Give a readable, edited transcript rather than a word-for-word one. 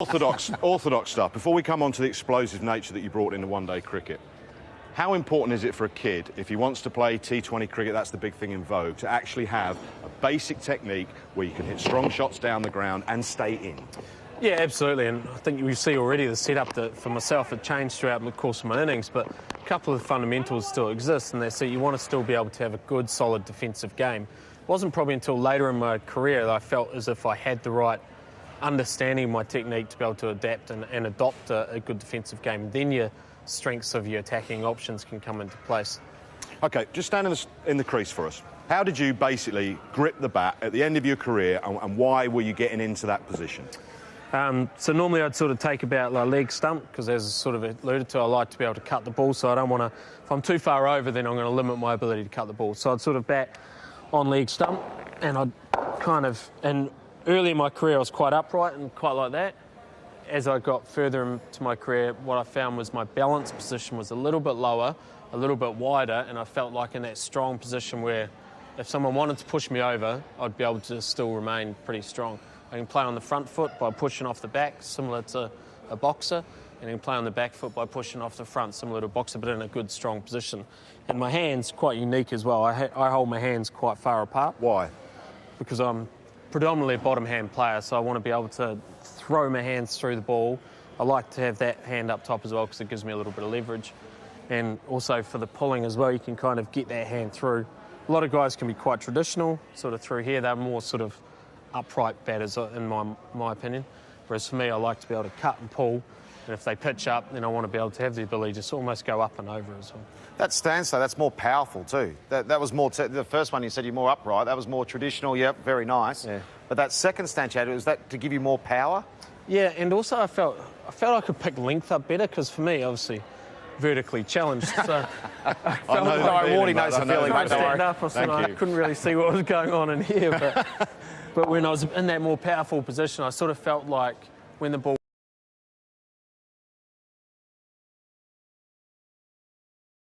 Orthodox stuff. Before we come on to the explosive nature that you brought into one-day cricket, how important is it for a kid, if he wants to play T20 cricket, that's the big thing in vogue, to actually have a basic technique where you can hit strong shots down the ground and stay in? Yeah, absolutely, and I think you see already the setup that, for myself, it changed throughout the course of my innings, but a couple of fundamentals still exist, and that's that you want to still be able to have a good, solid defensive game. It wasn't probably until later in my career that I felt as if I had the right understanding of my technique to be able to adapt and adopt a good defensive game. Then your strengths of your attacking options can come into place. OK, just stand in the crease for us. How did you basically grip the bat at the end of your career, and why were you getting into that position? So normally I'd sort of take about a leg stump, because as I sort of alluded to, I like to be able to cut the ball, so I don't want to, if I'm too far over, then I'm going to limit my ability to cut the ball. So I'd sort of bat on leg stump, and I'd kind of, and early in my career I was quite upright and quite like that. As I got further into my career, what I found was my balance position was a little bit lower, a little bit wider, and I felt like in that strong position where if someone wanted to push me over, I'd be able to still remain pretty strong. I can play on the front foot by pushing off the back, similar to a boxer, and I can play on the back foot by pushing off the front, similar to a boxer, but in a good, strong position. And my hands, quite unique as well. I hold my hands quite far apart. Why? Because I'm predominantly a bottom-hand player, so I want to be able to throw my hands through the ball. I like to have that hand up top as well, because it gives me a little bit of leverage. And also for the pulling as well, you can kind of get that hand through. A lot of guys can be quite traditional, sort of through here. They're more sort of upright batters, in my opinion. Whereas for me, I like to be able to cut and pull, and if they pitch up, then I want to be able to have the ability to just almost go up and over as well. That stance, though, that's more powerful too. That was more, the first one you said you're more upright, that was more traditional, yep, very nice. Yeah. But that second stance you had, was that to give you more power? Yeah, and also I felt I could pick length up better, because for me, obviously, vertically challenged, so I felt I already knows the feeling, mate. Stand up, I couldn't really see what was going on in here, but when I was in that more powerful position, I sort of felt like when the ball